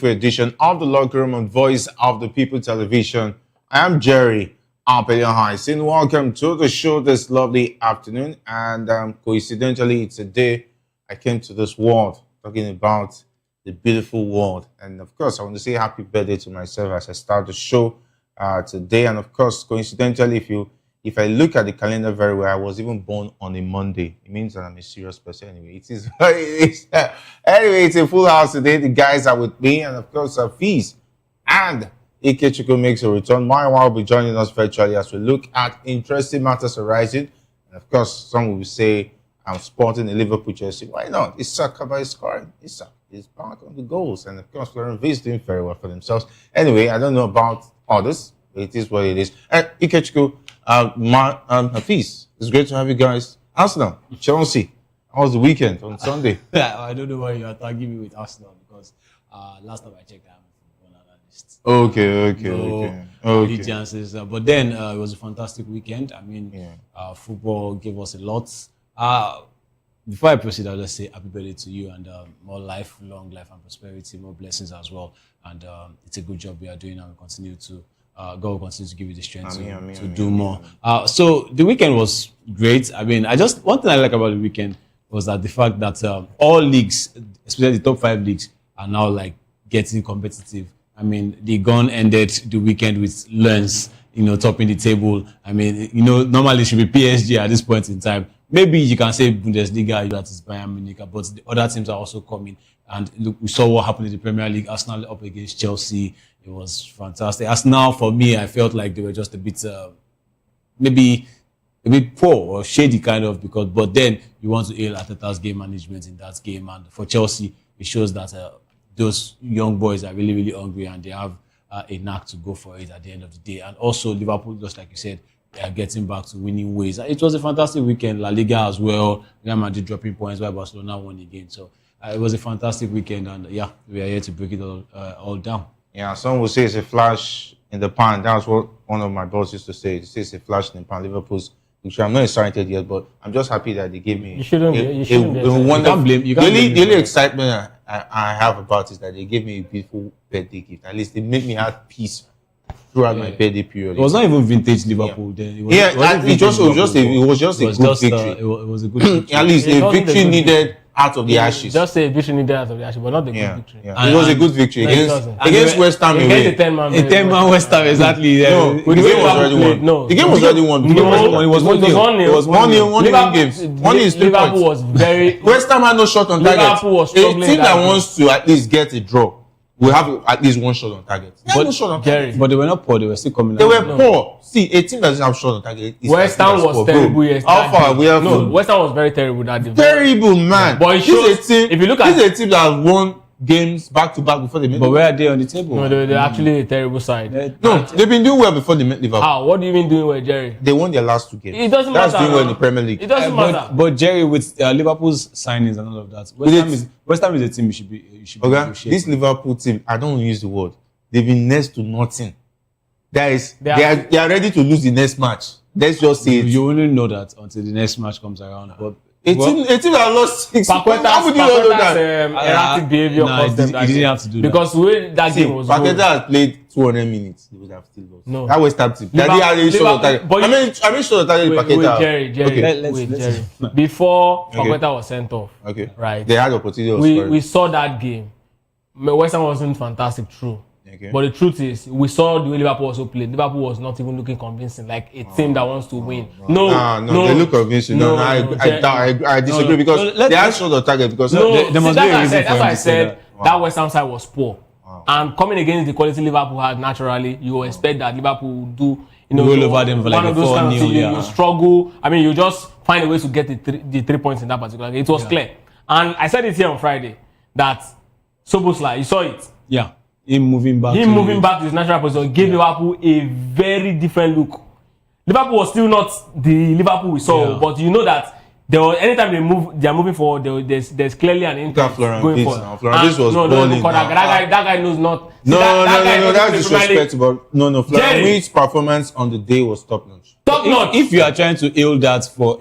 edition of the Locker Room on Voice of the People Television. I am Jerry Apelian and welcome to the show this lovely afternoon. And coincidentally, it's a day I came to this world talking about the beautiful world. And of course, I want to say happy birthday to myself as I start the show today. And of course, coincidentally, if I look at the calendar very well, I was even born on a Monday. It means that I'm a serious person anyway. Anyway, it's a full house today. The guys are with me, and of course, Fees and Ikechukwu makes a return. My wife will be joining us virtually as we look at interesting matters arising. And of course, some will say, I'm sporting a Liverpool jersey. Why not? Isak is scoring. Isak is back on the goals. And of course, Florent is doing very well for themselves. Anyway, I don't know about others. It is what it is. And Ikechukwu, Hafiz, it's great to have you guys. Arsenal, Chelsea. How was the weekend on Sunday? I don't know why you are tagging me with Arsenal because last time I checked, I'm a football analyst. Okay. Chances, but then it was a fantastic weekend. I mean, football gave us a lot. Before I proceed, I'll just say happy birthday to you and more life, long life and prosperity, more blessings as well. And it's a good job we are doing and we continue to. God will continue to give you the strength to do more. So the weekend was great. I mean, one thing I like about the weekend was that the fact that all leagues, especially the top 5 leagues, are now like getting competitive. I mean, the gun ended the weekend with Lens, topping the table. I mean, normally it should be PSG at this point in time. Maybe you can say Bundesliga, that is Bayern Munich, but the other teams are also coming. And look, we saw what happened in the Premier League. Arsenal up against Chelsea. It was fantastic. Arsenal, for me, I felt like they were just a bit, maybe a bit poor or shady kind of, but then you want to hail Arteta's game management in that game. And for Chelsea, it shows that those young boys are really, really hungry and they have a knack to go for it at the end of the day. And also Liverpool, just like you said, they are getting back to winning ways. It was a fantastic weekend. La Liga as well. Real Madrid dropping points while Barcelona won again. So it was a fantastic weekend. And we are here to break it all down. Yeah, some will say it's a flash in the pan. That's what one of my bosses used to say. He says it's a flash in the pan. Liverpool's picture. I'm not excited yet, but I'm just happy that they gave me. You shouldn't be. You can't blame. The only excitement I have about is that they gave me a beautiful birthday gift. At least they made me have peace throughout my birthday period. It was not even vintage Liverpool then. It was just a good victory. It was a good victory. At least a victory needed out of the ashes. Just say victory needed out of the ashes, but not the good victory. Yeah. It was a good victory against West Ham. Against the 10-man West Ham, exactly. No, the game was already won. No, the game was already won. It was 1-0. It was 1-0 games. One is 3 points. Liverpool was very. West Ham had no shot on target. Liverpool was struggling. A team that wants to at least get a draw will have at least one shot on target. But they were not poor. They were still coming. They were poor. See, a team that doesn't have shot on target. West Ham was terrible yesterday. How far we have? No, West Ham was very terrible that day. Terrible, man. But it shows. If you look at this is a team that won games back to back before they met. But where are they on the table? No, they're actually a terrible side. No, they've been doing well before they met Liverpool. How? What do you mean doing well, Jerry? They won their last 2 games. It doesn't matter. That's doing well in the Premier League. It doesn't matter. But Jerry, with Liverpool's signings and all of that, West Ham is a team you should be. Okay, this Liverpool team, I don't use the word. They've been next to nothing. They are ready to lose the next match. Let's just say you only know that until the next match comes around. But a team that lost 6. How would you know that? Erratic behavior caused them that he didn't have to do because that. When that game was Paqueta has played 200 minutes. They would have still lost. No. That West Ham team. They had shot on target. I mean shot on target Paqueta. Jerry. Before Paqueta was sent off. Okay. Right. They had opportunity. We saw that game. West Ham wasn't fantastic, true. Okay. But the truth is, we saw the way Liverpool also played. Liverpool was not even looking convincing, like a team that wants to win. No, they look convincing. I disagree because they had shot on target because there must be a reason. That's why I said that West Ham side was poor. And coming against the quality Liverpool had, naturally, you expect that Liverpool will do, roll over them for like one of those kind of things. You struggle. I mean, you just find a way to get the 3 points in that particular game. It was clear. And I said it here on Friday that Szoboszlai, you saw it. Yeah. Him moving back to his natural position gave Liverpool a very different look. Liverpool was still not the Liverpool we saw, but you know that anytime they are moving forward, there's clearly an intent going forward. Florent was balling. That guy knows not. No, that's disrespectful. No. Florent's performance on the day was top notch. If you are trying to hail that for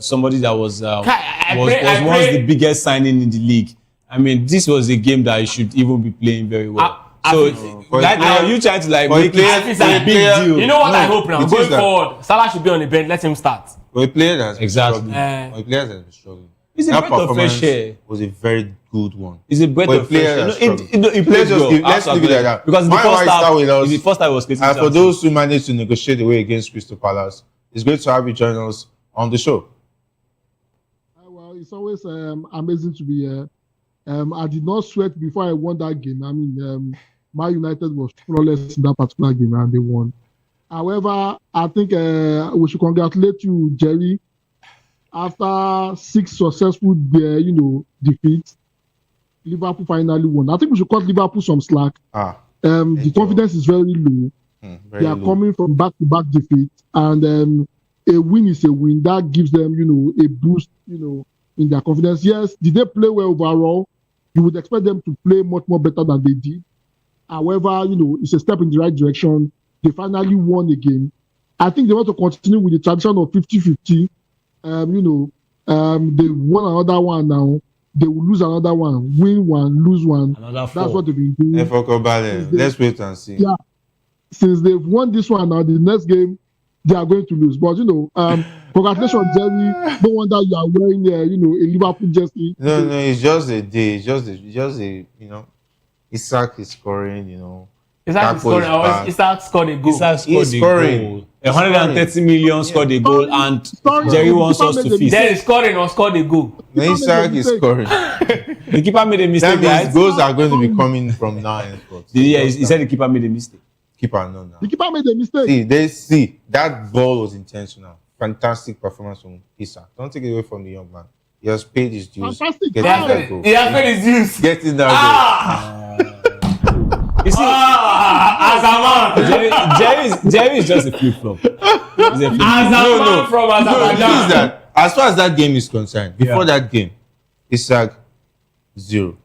somebody that was once the biggest signing in the league, I mean, this was a game that you should even be playing very well. Right now, you trying to like make it a big deal. You know what I hope now? Going that, forward, Salah should be on the bench. Let him start. For a player that's exactly. For a player that's struggling. It's a breath of fresh air. Was a very good one. It's a breath of fresh air. Let's leave it like that. Because the first time was getting for those who managed to negotiate the way against Crystal Palace, it's great to have you join us on the show. Well, it's always amazing to be here. I did not sweat before I won that game. I mean, Man United was flawless in that particular game and they won. However, I think we should congratulate you, Jerry. After 6 successful, defeats, Liverpool finally won. I think we should cut Liverpool some slack. The confidence is very low. They are coming from back-to-back defeats, and a win is a win. That gives them, a boost, in their confidence. Yes, did they play well overall? You would expect them to play much more better than they did. However, it's a step in the right direction. They finally won a game. I think they want to continue with the tradition of 50-50. They won another one now. They will lose another one, win one, lose one. That's what they've been doing. Let's wait and see. Yeah, since they've won this one now, the next game they are going to lose. But congratulations, Jerry. No wonder you are wearing a Liverpool jersey. No, it's just a day. It's just a Isaac is scoring. Isaac scored a goal. Isaac scored a goal. 130 million scored a goal, and Jerry wants us to feast. Then scoring or scored a goal. Isaac is scoring. The keeper made a mistake. That means goals are going to be coming from now and forth. Yeah, he said the keeper made a mistake. Keeper, no. The keeper made a mistake. See, that ball was intentional. Fantastic performance from Isaac. Don't take it away from the young man. He has paid his dues. Fantastic. He has paid his dues. Getting that goal. You see, as a man, Jerry is just a flip-flop. As a man from Azerbaijan. As far as that game is concerned, before that game, Isaac 0.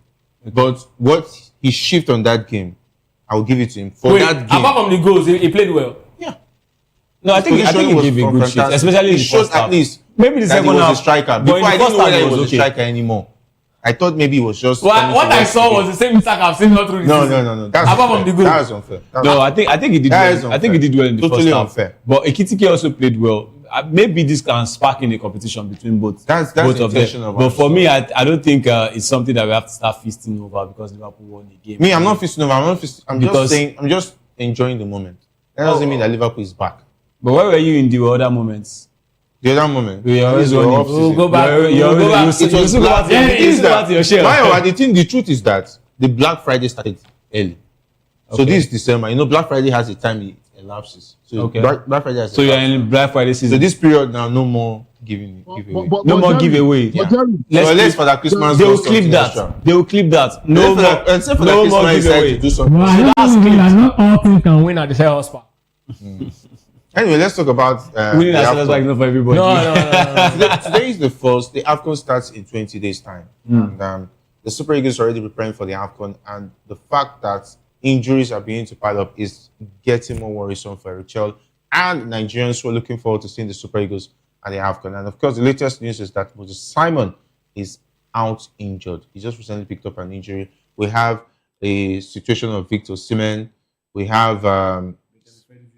But what he shift on that game, I will give it to him. That game, apart from the goals, he played well. Yeah. No, I think he gave a good shift, especially in the first half. At least maybe the second half. He was a striker. Before I didn't know whether he was a striker anymore. I thought maybe it was just. What I saw was the same Isaac I've seen all through the season. No. That's apart from the goal. That is unfair. I think he did well. I think he did well in the first half. Unfair. But Ekitike also played well. Maybe this can spark in a competition between both of them. But for me, I don't think it's something that we have to start feasting over because Liverpool won the game. I'm not feasting over. I'm just enjoying the moment. That doesn't mean that Liverpool is back. But where were you in the other moments? The other moment. We always running. We'll go back. The truth is that the Black Friday started early. So this December, Black Friday has a time it elapses. So Black Friday has you're in Black Friday season. So this period now, no more giveaway. No more giveaway. Yeah. Let's for that Christmas. They will clip that. They will clip that. No more giveaway. Not all things can win at the same horsepower. Anyway, let's talk about winning as like not for everybody. No. Today is the first. The Afcon starts in 20 days' time. And the Super Eagles are already preparing for the Afcon. And the fact that injuries are beginning to pile up is getting more worrisome for Rachel and Nigerians who are looking forward to seeing the Super Eagles at the Afcon. And of course, the latest news is that Moses Simon is out injured. He just recently picked up an injury. We have a situation of Victor Osimhen. We have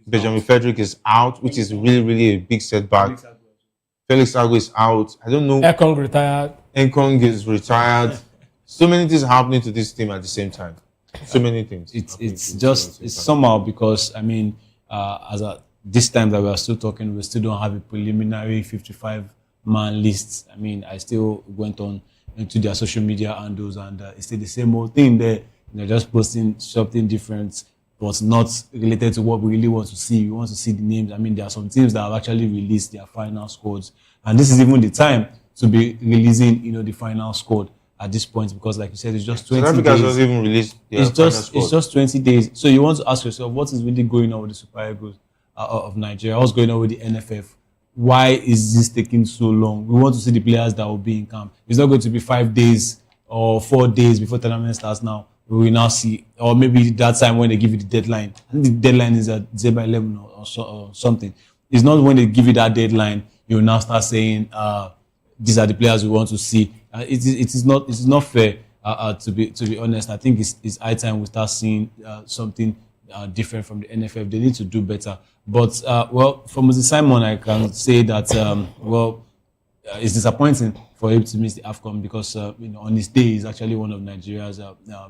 Benjamin Frederick is out, which is really, really a big setback. Felix Agu is out. I don't know. Ekong retired. Ekong is retired. So many things happening to this team at the same time. So many things. It's somehow because this time that we are still talking, we still don't have a preliminary 55-man list. I mean, I still went on into their social media handles and it's still the same old thing there. They're just posting something different, but not related to what we really want to see. We want to see the names. I mean, there are some teams that have actually released their final squads, and this is even the time to be releasing, the final squad at this point because, like you said, it's just 20 South days. Africa has even released It's just 20 days. So you want to ask yourself, what is really going on with the Super Eagles of Nigeria? What's going on with the NFF? Why is this taking so long? We want to see the players that will be in camp. It's not going to be 5 days or 4 days before tournament starts now. We will now see, or maybe that time when they give you the deadline. I think the deadline is at December 11 or something. It's not when they give you that deadline, you will now start saying, these are the players we want to see. It is not fair. To be honest, I think it's high time we start seeing something different from the NFF. They need to do better. But well, for Moses Simon, I can say that it's disappointing for him to miss the Afcon because on his day he's actually one of Nigeria's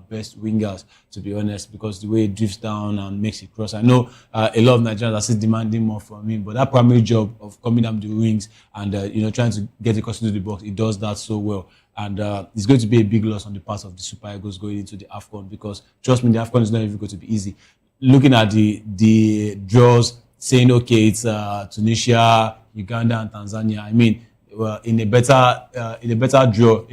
best wingers, to be honest, because the way he drifts down and makes it cross. I know a lot of Nigerians are still demanding more from him, but that primary job of coming down the wings and trying to get across into the box, he does that so well. And it's going to be a big loss on the part of the Super Eagles going into the Afcon, because trust me, the Afcon is not even going to be easy. Looking at the draws, saying okay, it's Tunisia, Uganda, and Tanzania. I mean, in a better draw,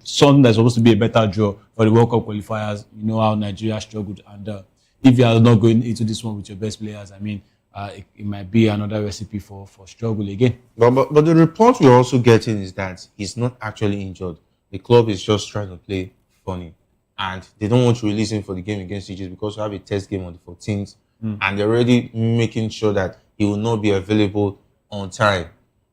something that's supposed to be a better draw for the World Cup qualifiers. You know how Nigeria struggled, and if you are not going into this one with your best players, I mean, it might be another recipe for struggle again. But the report we're also getting is that he's not actually injured. The club is just trying to play funny, and they don't want to release him for the game against Egypt because we have a test game on the 14th, and they're already making sure that he will not be available on time.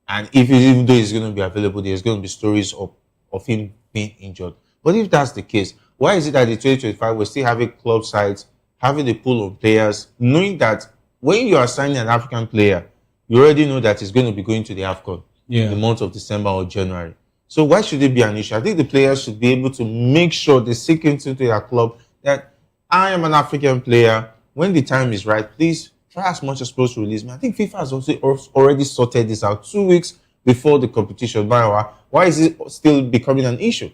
And even though he's going to be available, there's going to be stories of him being injured. But if that's the case, why is it that in 2025 we're still having club sides, having a pool of players, knowing that when you are signing an African player, you already know that he's going to be going to the Afcon in the month of December or January. So why should it be an issue? I think the players should be able to make sure they sink into their club that I am an African player. When the time is right, please try as much as possible to release me. I think FIFA has also already sorted this out 2 weeks before the competition. Why is it still becoming an issue?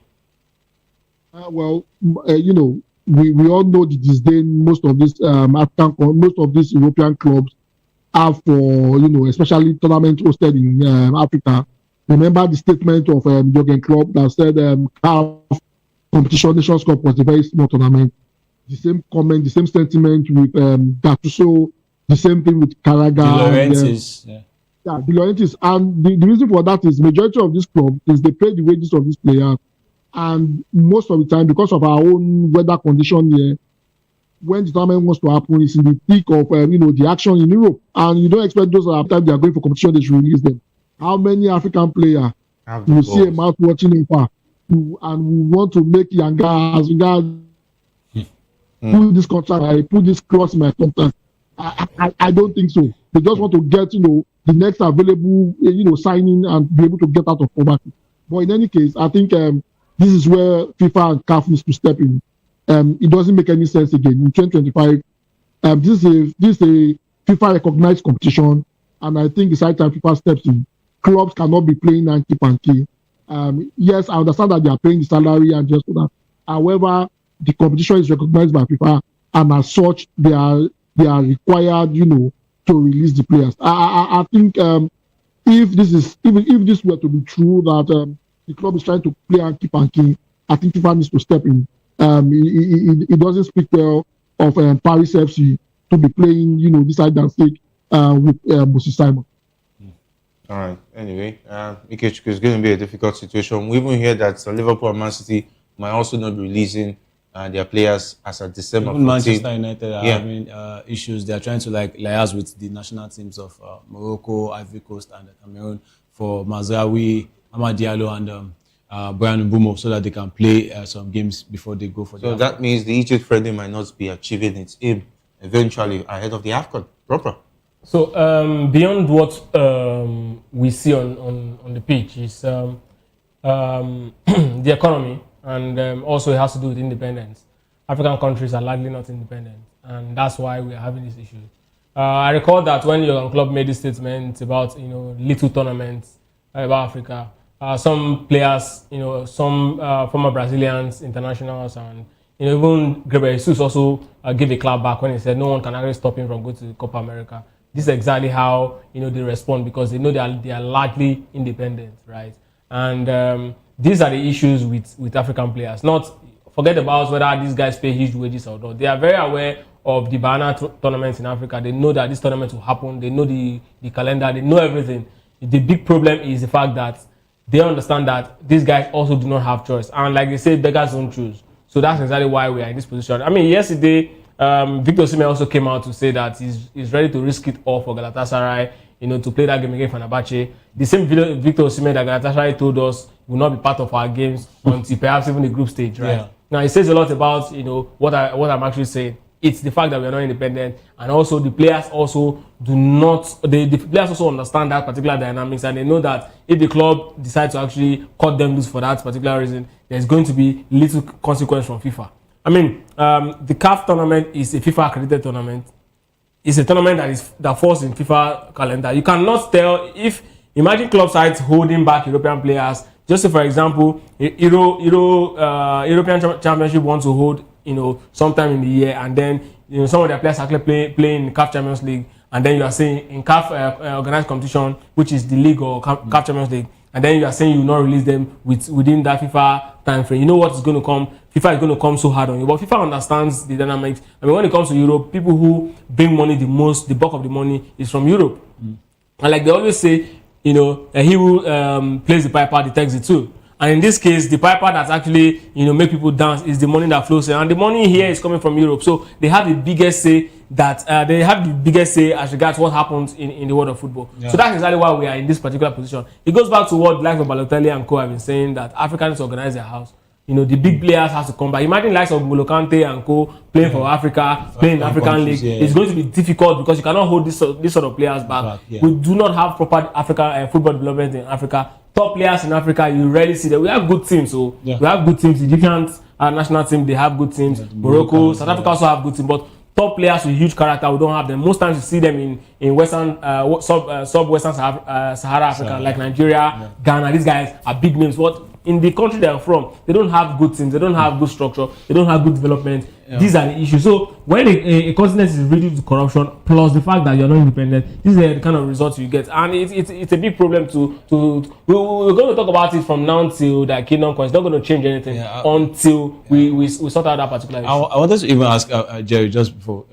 We all know the disdain most of these most of these European clubs have for, especially tournaments hosted in Africa. Remember the statement of Jurgen Klopp that said CAF competition Nations Cup was a very small tournament. The same comment, the same sentiment with Gattuso. The same thing with Carragher. De Laurentiis. And the reason for that is majority of this club is they pay the wages of these players. And most of the time, because of our own weather condition here, when the tournament wants to happen, it's in the peak of the action in Europe. And you don't expect those after they are going for competition, they should release them. How many African players you see a mouth watching him and we want to make Yanga as regards put this contract, I put this clause in my contract. I don't think so. They just want to get, the next available, signing and be able to get out of poverty. But in any case, I think this is where FIFA and CAF needs to step in. It doesn't make any sense again in 2025. This is a FIFA recognized competition, and I think it's high time FIFA steps in. Clubs cannot be playing and key. Yes, I understand that they are paying the salary and just that. However, the competition is recognized by FIFA, and as such, they are required, to release the players. I think if this were to be true that the club is trying to play and keep, I think FIFA needs to step in. It doesn't speak well of Paris FC to be playing, this hide and seek with Moses Simon. All right. Anyway, it's going to be a difficult situation. We even hear that Liverpool and Man City might also not be releasing their players as of December 14th. Manchester United are having issues. They are trying to liaise with the national teams of Morocco, Ivory Coast, and Cameroon for Mazraoui, Amad Diallo, and Brian Mbumo, so that they can play some games before they go for the Afcon. That means the Egypt friendly might not be achieving its aim eventually ahead of the Afcon proper. So beyond what we see on the pitch is the economy, and also it has to do with independence. African countries are largely not independent, and that's why we are having this issue. I recall that when your club made this statement about little tournaments about Africa, some players, some former Brazilians, internationals, and even Gabriel Jesus also gave a clap back when he said no one can actually stop him from going to Copa America. This is exactly how they respond, because they know they are largely independent, right? And these are the issues with African players. Forget about whether these guys pay huge wages or not. They are very aware of the banana tournaments in Africa. They know that this tournament will happen. They know the calendar. They know everything. The big problem is the fact that they understand that these guys also do not have choice. And like they say, beggars don't choose. So that's exactly why we are in this position. I mean, yesterday, Victor Osimhen also came out to say that he's ready to risk it all for Galatasaray, to play that game against Fenerbahce. The same Victor Osimhen that Galatasaray told us will not be part of our games until perhaps even the group stage, right? Now it says a lot about what I'm actually saying. It's the fact that we are not independent, and also the players also do not. The players also understand that particular dynamics, and they know that if the club decides to actually cut them loose for that particular reason, there's going to be little consequence from FIFA. I mean, the CAF tournament is a FIFA accredited tournament. It's a tournament that falls in FIFA calendar. You cannot tell if imagine club sides holding back European players. Just say, for example, European Championship wants to hold, sometime in the year, and then some of their players actually playing in CAF Champions League, and then you are saying in CAF organized competition, which is the league or CAF Champions League, and then you are saying you will not release them within that FIFA time frame. You know what is going to come? FIFA is going to come so hard on you. But FIFA understands the dynamics. I mean, when it comes to Europe, people who bring money the bulk of the money is from Europe. And like they always say, he who plays the piper detects it too. And in this case, the piper that actually make people dance is the money that flows in, and the money here is coming from Europe. So they have the biggest say as regards what happens in the world of football. Yeah. So that's exactly why we are in this particular position. It goes back to what likes of Balotelli and co have been saying, that Africans organize their house. The big players have to come back. Imagine likes of N'Golo Kante and co playing for Africa, playing in the African League. Yeah. It's going to be difficult because you cannot hold this sort of players back. Yeah. We do not have proper African football development in Africa. Top players in Africa, you rarely see them. We have good teams, so we have good teams. Egyptian national team, they have good teams. Morocco, South Africa also have good teams, but top players with huge character, we don't have them. Most times you see them in Western, sub-Western Sahara Africa, like Nigeria, Ghana. These guys are big names. But in the country they are from, they don't have good teams, they don't have good structure, they don't have good development. Yeah. These are the issues. So when a continent is reduced to corruption, plus the fact that you're not independent, these are the kind of results you get, and it's a big problem. We're going to talk about it from now till the kingdom comes. It's not going to change anything until we sort out that particular issue. I wanted to even ask Jerry just before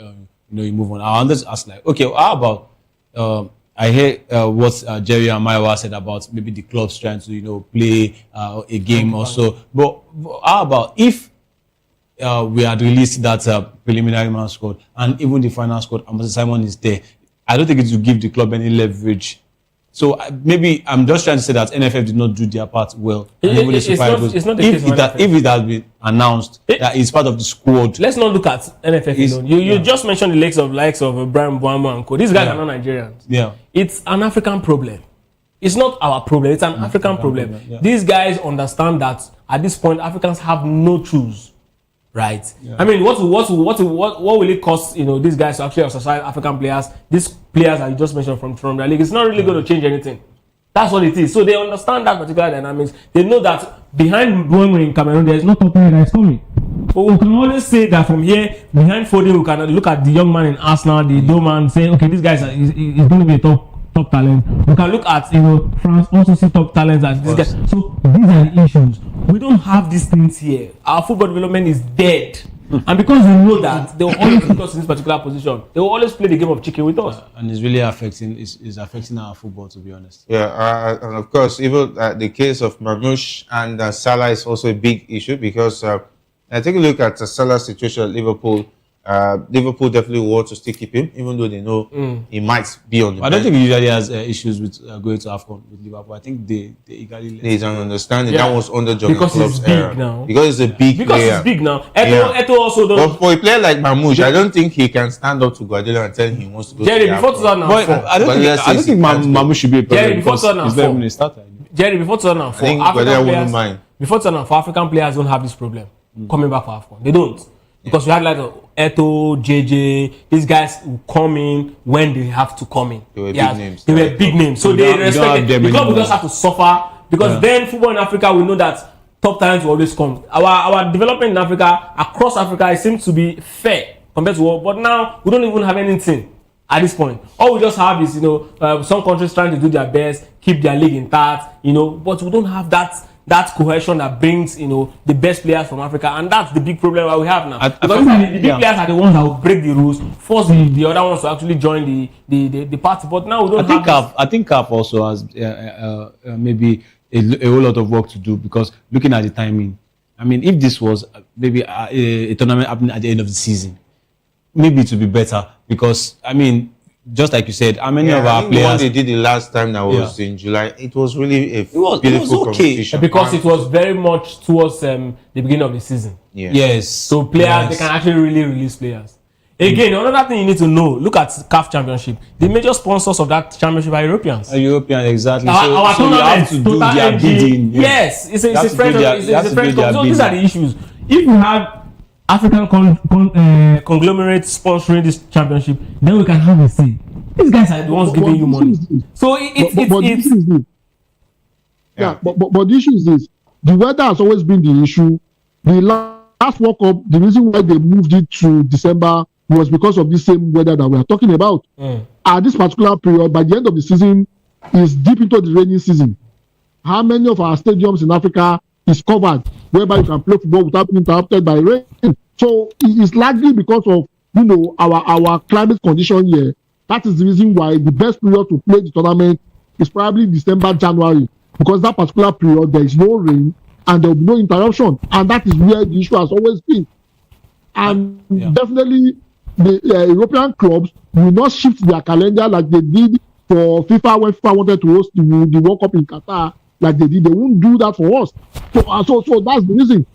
you move on. I wanted to ask okay, how about I hear what Jerry and Maiwa said about maybe the clubs trying to play a game or so. But how about if we had released that preliminary man squad and even the final squad, and Mr. Simon is there? I don't think it will give the club any leverage. So maybe I'm just trying to say that NFF did not do their part well. It's not the case if it has been announced that it's part of the squad. Let's not look at NFF alone. You just mentioned the likes of Brian Mbeumo and co. These guys are not Nigerians. Yeah. It's an African problem. It's not our problem. It's an African problem. Yeah. These guys understand that at this point Africans have no choice. Right. Yeah. I mean, what will it cost? These guys to actually exercise African players. These players that you just mentioned from their league. It's not really going to change anything. That's what it is. So they understand that particular dynamics. They know that behind Mbeumo in Cameroon, there is no top player that is coming. But we can always say that from here, behind Foden, we can look at the young man in Arsenal, the Doma, and say, okay, this guy is going to be a top talent. We can look at France, also see top talents as this guy. So these are the issues. We don't have these things here. Our football development is dead. And because we know that, they will always put us in this particular position. They will always play the game of chicken with us. And it's really affecting our football, to be honest. Yeah, and of course, even the case of Marmoush and Salah is also a big issue because I take a look at Salah's situation at Liverpool. Liverpool definitely want to still keep him, even though they know he might be on the bench. I don't think he usually has issues with going to Afcon with Liverpool. I think they eagerly. There's an understanding that was under Jurgen Klopp's era. Now. Because it's a big player. Because it's big now. Eto also don't. But for a player like Marmoush, I don't think he can stand up to Guardiola and tell him he wants to go Jerry, to before 2004. I don't think Marmoush should be a player. Jerry, before 2004. Jerry, before 2004, before 2004, African players don't have this problem coming back for Afcon. They don't. Because we had like Eto, JJ, these guys who come in when they have to come in. They were big names. They were big names. So they respect them. The club will just have to suffer. Because then football in Africa, we know that top talents will always come. Our development in Africa, across Africa, it seems to be fair compared to what. But now, we don't even have anything at this point. All we just have is, some countries trying to do their best, keep their league intact, but we don't have that cohesion that brings the best players from Africa, and that's the big problem that we have now. Because the big players are the ones that will break the rules, force the other ones to actually join the party. But now we don't I think CAF also has maybe a whole lot of work to do, because looking at the timing, I mean, if this was maybe a tournament happening at the end of the season, maybe it would be better, because I mean, just like you said, how many Yeah, of I our think the one players? they did the last time that was in July, it was really a beautiful okay. competition. Because it was very much towards the beginning of the season. Yeah. Yes. So players, they can actually really release players. Again, another thing you need to know, look at CAF Championship. The major sponsors of that championship are Europeans. European, exactly. Our so you have to do their bidding. Yes, it's a You have to French do their- you have to do their So these are the bidding. issues. If you have African conglomerates sponsoring this championship, then we can have a say. These guys are the ones giving you money. So But the it's issue is this. Yeah, but the issue is this. The weather has always been the issue. The last World Cup, the reason why they moved it to December was because of the same weather that we are talking about. At this particular period, by the end of the season, is deep into the rainy season. How many of our stadiums in Africa is covered, whereby you can play football without being interrupted by rain? So it's largely because of our climate condition here. That is the reason why the best period to play the tournament is probably December, January, because that particular period there is no rain and there will be no interruption, and that is where the issue has always been. And definitely, the European clubs will not shift their calendar like they did for FIFA when FIFA wanted to host the World Cup in Qatar, like they did. They won't do that for us. So that's the reason.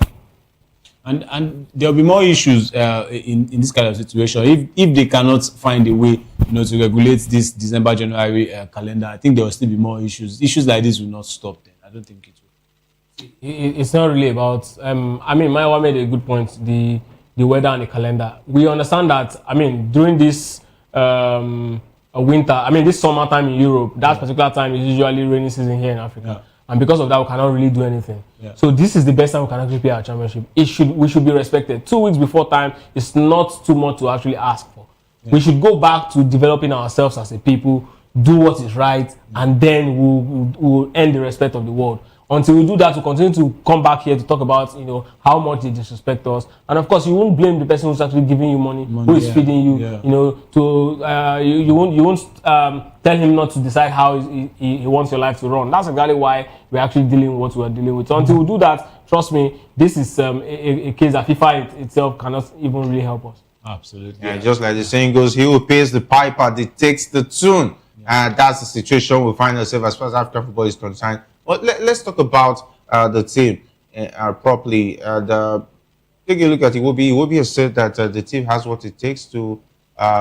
And there'll be more issues in this kind of situation if they cannot find a way, to regulate this December, January calendar. I think there will still be more issues. Issues like this will not stop. Then I don't think it will. It's not really about. Maiwa made a good point. The weather and the calendar. We understand that. During this winter, this summertime in Europe, that particular time is usually rainy season here in Africa. And because of that, we cannot really do anything. So this is the best time we can actually play our championship. We should be respected. 2 weeks before time is not too much to actually ask for. We should go back to developing ourselves as a people, do what is right, and then we'll earn the respect of the world. Until we do that, we'll continue to come back here to talk about, how much they disrespect us. And of course, you won't blame the person who's actually giving you money who is feeding you. You won't tell him not to decide how he wants your life to run. That's exactly why we're actually dealing with what we're dealing with. So until we do that, trust me, this is a case that FIFA itself cannot even really help us. Absolutely. Yeah, just like the saying goes, he who pays the piper dictates the tune. That's the situation we find ourselves as far as African football is concerned. But let's talk about the team properly. Take a look at it. Iwobi has said that the team has what it takes to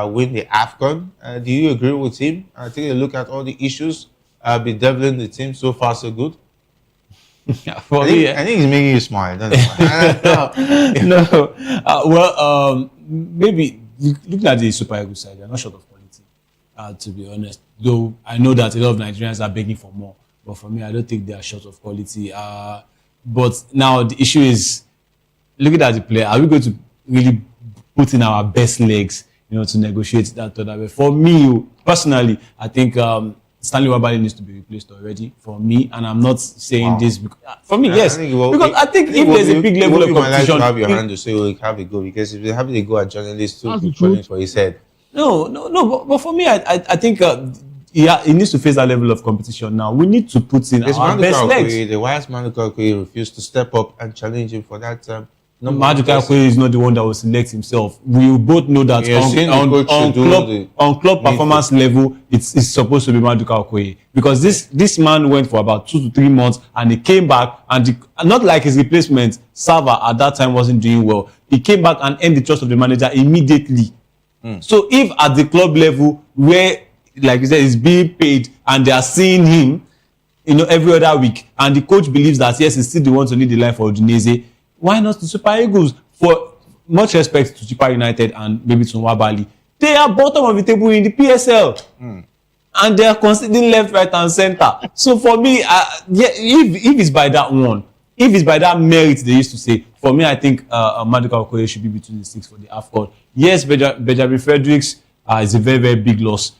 win the Afcon. Do you agree with him? Take a look at all the issues bedeviling the team. So far, so good. I think he's making you smile. Don't you? No. Maybe looking at the Super Eagles side, they're not short of quality. To be honest, though I know that a lot of Nigerians are begging for more. But for me, I don't think they are short of quality. But now the issue is, looking at the player, are we going to really put in our best legs, to negotiate that tournament? For me, personally, I think Stanley Wabali needs to be replaced already. For me, and I'm not saying this because, for me, yes, because I think if there's a big level of competition, you have your hand to say, "Oh, have a go," because if they have a go at journalists too, be calling for his head. No. But for me, I think. He needs to face that level of competition now. We need to put in our best legs. Why has Maduka Okoye refused to step up and challenge him for that? Maduka Okoye is not the one that will select himself. We both know that on club performance level, it's supposed to be Maduka Okoye, because this man went for about 2 to 3 months and he came back, and not like his replacement Sava at that time wasn't doing well. He came back and earned the trust of the manager immediately. So if at the club level where, like you said, he's being paid and they are seeing him, every other week, and the coach believes that yes, he's still the one to lead the line for Udinese, why not the Super Eagles? For much respect to Chippa United and maybe to Nwabali, they are bottom of the table in the PSL, and they are conceding left, right, and center. So for me, if it's by that one, if it's by that merit they used to say, for me, I think Maduka Okoye should be between the six for the Afcon. Yes, Benjamin Fredericks is a very, very big loss.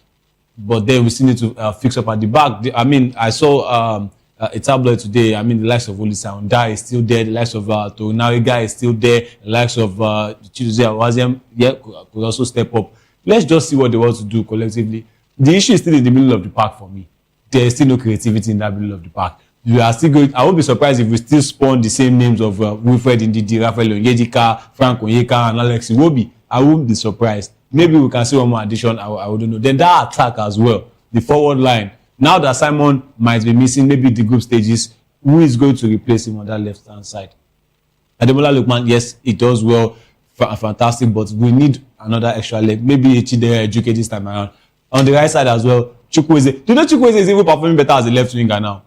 But then we still need to fix up at the back. I saw a tabloid today. The likes of Olisa Onda is still there. The likes of Torunariga is still there. The likes of Chidozie Awaziem, could also step up. Let's just see what they want to do collectively. The issue is still in the middle of the park for me. There is still no creativity in that middle of the park. We are still going. I won't be surprised if we still spawn the same names of Wilfred Ndidi, Raphael Onyedika, Frank Onyeka, and Alex Iwobi. I won't be surprised. Maybe we can see one more addition. I wouldn't know. Then that attack as well, the forward line. Now that Simon might be missing maybe the group stages, who is going to replace him on that left-hand side? Ademola Lookman, yes, it does well, fantastic, but we need another extra leg. Maybe Chidera Ejuke this time around. On the right side as well, Chukwueze. Do you know Chukwueze is even performing better as a left winger now?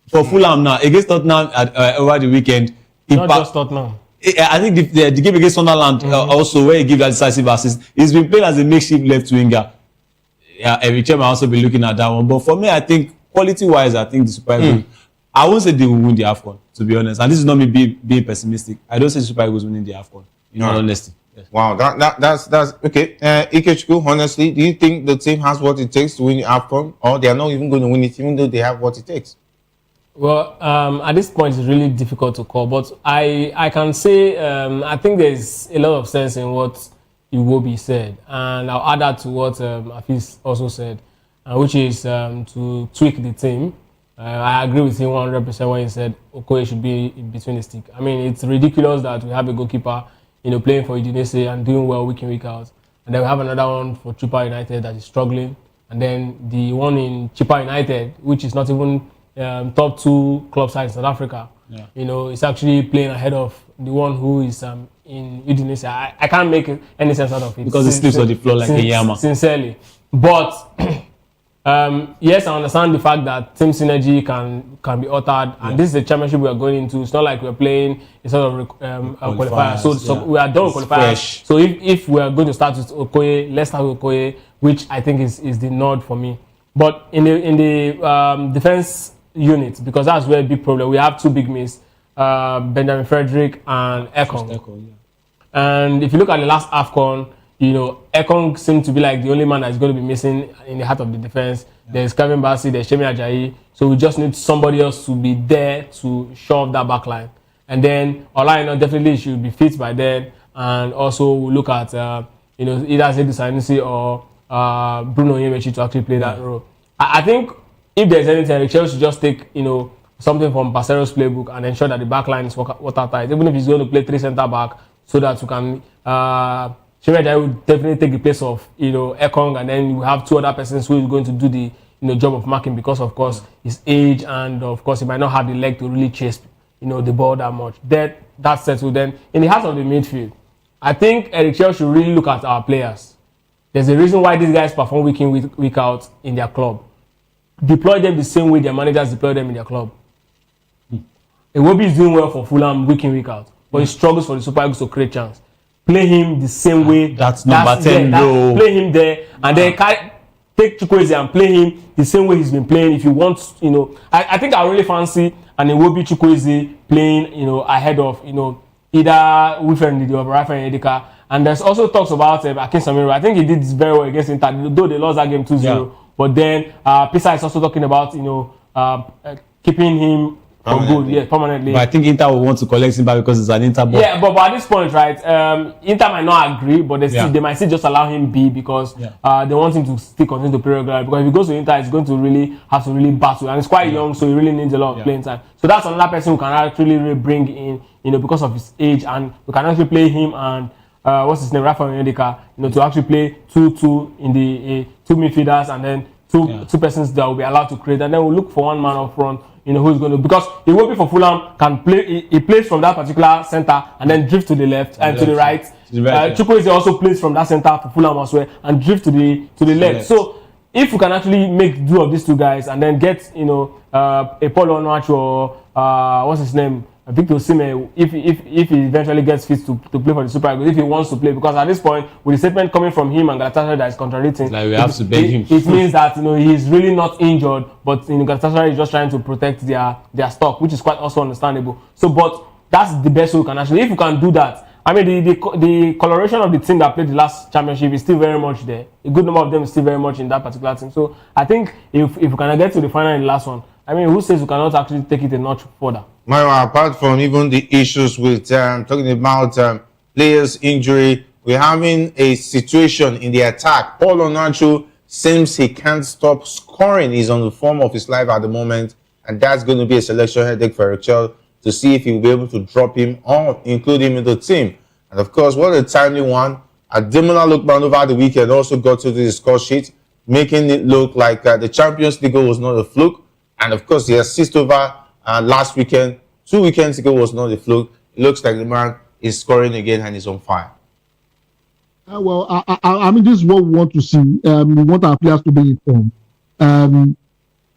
For Fulham now, against Tottenham over the weekend. Not just Tottenham. I think the game against Sunderland also, where he gave that decisive assist, he's been playing as a makeshift left winger. Yeah, Eric Chair might also be looking at that one. But for me, I think quality-wise, I think the Super Eagles, I won't say they will win the Afcon, to be honest. And this is not me being pessimistic. I don't say Super Eagles winning the Afcon, in all honesty. Yes. Wow, that's okay. Ikechukwu, honestly, do you think the team has what it takes to win the Afcon, or they are not even going to win it, even though they have what it takes? Well, at this point, it's really difficult to call, but I can say I think there's a lot of sense in what Iwobi said, and I'll add that to what Afis also said, which is to tweak the team. I agree with him 100% when he said Okoye should be in between the stick. I mean, it's ridiculous that we have a goalkeeper, playing for Udinese and doing well week in, week out, and then we have another one for Chupa United that is struggling, and then the one in Chupa United, which is not even top 2 club sides in South Africa. Yeah. It's actually playing ahead of the one who is in Udinese. I can't make any sense out of it. Because it sleeps on the floor like a yama. Sincerely. But, yes, I understand the fact that team synergy can be altered. And this is the championship we are going into. It's not like we're playing a sort of qualifier. So we are done with qualifiers. So if we are going to start with Okoye, let's start with Okoye, which I think is the nod for me. But in the defense unit, because that's where a big problem. We have 2 big miss, Benjamin Frederick and Ekong. And if you look at the last Afcon, Ekong seemed to be like the only man that's going to be missing in the heart of the defense. Yeah. There's Kevin Bassey, there's Shemi Ajayi. So we just need somebody else to be there to shove that back line. And then Olaina definitely should be fit by then. And also we'll look at either Zaidu Sanusi or Bruno Yemechi to actually play that role. I think if there's anything, Eric Chelsea should just take, something from Barcelona's playbook and ensure that the back line is watertight. Even if he's going to play 3 centre back, so that you can, Shemi Ajayi will definitely take the place of, Ekong, and then you have 2 other persons who is going to do the, job of marking because, of course, his age and, of course, he might not have the leg to really chase, the ball that much. That's settled. Then, in the heart of the midfield, I think Eric Chelsea should really look at our players. There's a reason why these guys perform week in, week out in their club. Deploy them the same way their managers deploy them in their club. Iwobi is doing well for Fulham week in, week out, but he struggles for the Super Eagles to create chance. Play him the same way. That's number 10, bro. Play him there, and then take Chukwueze and play him the same way he's been playing. If you want, I think I really fancy an Iwobi Chukwueze playing, ahead of, either Wilfred Ndidi or Rafael Edeka. And there's also talks about Akin Samiro. I think he did very well against Inter, though they lost that game 2-0. Yeah. But then Pisa is also talking about keeping him for good, permanently. But I think Inter will want to collect him back because it's an Inter ball. Yeah, but at this point, right, Inter might not agree, but they might still just allow him be because they want him to still continue to play regularly. Because if he goes to Inter, he's going to really have to really battle, and he's quite young, so he really needs a lot of playing time. So that's another person who can actually really bring in, because of his age, and we can actually play him and what's his name, Rafael Ndika, to actually play 2-2 in the 2 midfielders, and then two persons that will be allowed to create, and then we'll look for one man up front, who's going to, because he will be for Fulham, can play, he plays from that particular center and then drift to the left and to the right. Chukwueze also plays from that center for Fulham as well and drift to the left. So if we can actually make do of these 2 guys and then get, a Paul Onuachu or what's his name, Victor Osimhen, if he eventually gets fit to play for the Super Eagles, if he wants to play, because at this point, with the statement coming from him and Galatasaray that is contradicting, like we have to beg him. It means that he's really not injured, but Galatasaray is just trying to protect their stock, which is quite also understandable. So, but that's the best way we can actually, if we can do that. I mean, the coloration of the team that played the last championship is still very much there. A good number of them is still very much in that particular team. So, I think if we can get to the final in the last one, I mean, who says we cannot actually take it a notch further? Apart from even the issues with talking about players' injury, we're having a situation in the attack. Paul Onuachu seems he can't stop scoring. He's on the form of his life at the moment, and that's going to be a selection headache for Rachel to see if he will be able to drop him or include him in the team. And of course, what a timely one Ademola Lookman over the weekend also got to the score sheet, making it look like the Champions League goal was not a fluke. And of course, the assist over last weekend, 2 weekends ago, was not a fluke. It looks like the man is scoring again and is on fire. I mean, this is what we want to see. We want our players to be informed.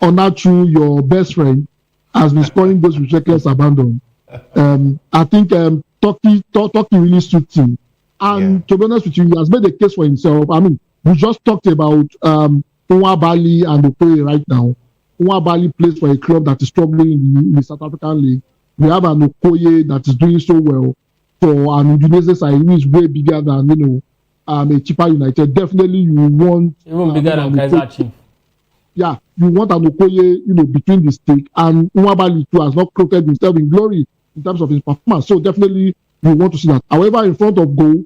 Onachu, your best friend, has been scoring goals with reckless abandon. I think Turkey really suits him. And to be honest with you, he has made a case for himself. I mean, we just talked about Nwabali and Okoye right now. Nwabali plays for a club that is struggling in the South African League. We have an Okoye that is doing so well for an Udinese side who is way bigger than, a cheaper United. Definitely you want... Even bigger than Kaiser Chiefs. Yeah, you want an Okoye, between the stake, and Nwabali too has not clothed himself in glory in terms of his performance. So definitely we want to see that. However, in front of goal,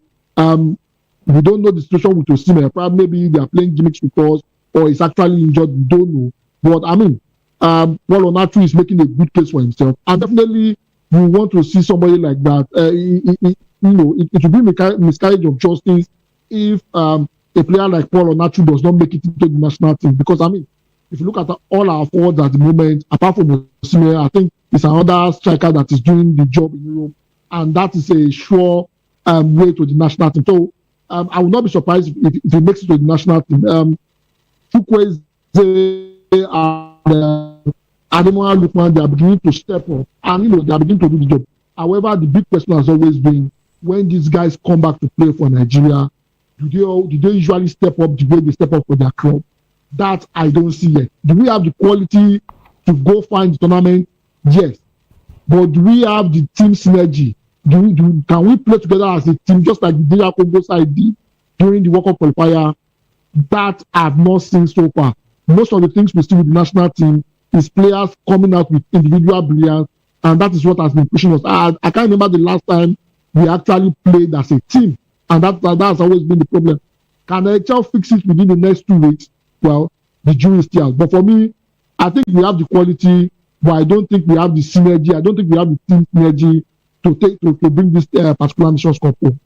we don't know the situation with Osimhen. Probably maybe they are playing gimmicks with us, or he's actually injured. We don't know. But I mean, Paul Onachu is making a good case for himself, and definitely we want to see somebody like that. It would be a miscarriage of justice if a player like Paul Onachu does not make it into the national team. Because I mean, if you look at all our forwards at the moment, apart from Osimhen, I think it's another striker that is doing the job in Europe, and that is a sure way to the national team. So I would not be surprised if he makes it to the national team. Chukwueze and Ademola Lookman, they are beginning to step up, and they are beginning to do the job. However, the big question has always been, when these guys come back to play for Nigeria, do they usually step up the way they step up for their club? That I don't see yet. Do we have the quality to go find the tournament? Yes. But do we have the team synergy? Can we play together as a team, just like the DR Congo side did during the World Cup qualifier? That I have not seen so far. Most of the things we see with the national team is players coming out with individual brilliance, and that is what has been pushing us. I can't remember the last time we actually played as a team, and that has always been the problem. Can the HL fix it within the next 2 weeks? Well, the jury is still out. But for me, I think we have the quality, but I don't think we have the synergy. I don't think we have the team synergy to bring this particular Nations Cup home.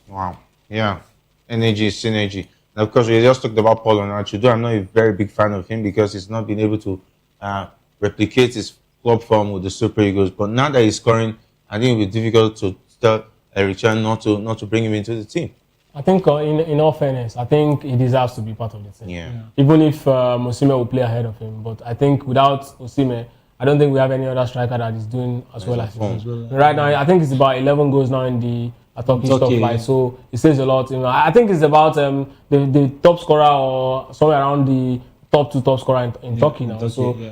Wow. Yeah. Energy, synergy. And of course, we just talked about Paul Onachu. Though I'm not a very big fan of him because he's not been able to replicate his club form with the Super Eagles. But now that he's scoring, I think it will be difficult to tell a return not to bring him into the team. I think, in all fairness, I think he deserves to be part of the team. Yeah. Even if Osimhen will play ahead of him. But I think without Osimhen, I don't think we have any other striker that is doing as well as him. Right now, I think it's about 11 goals now in the Turkish top flight. So it says a lot. I think it's about the top scorer or somewhere around the top 2 top scorer in Turkey now.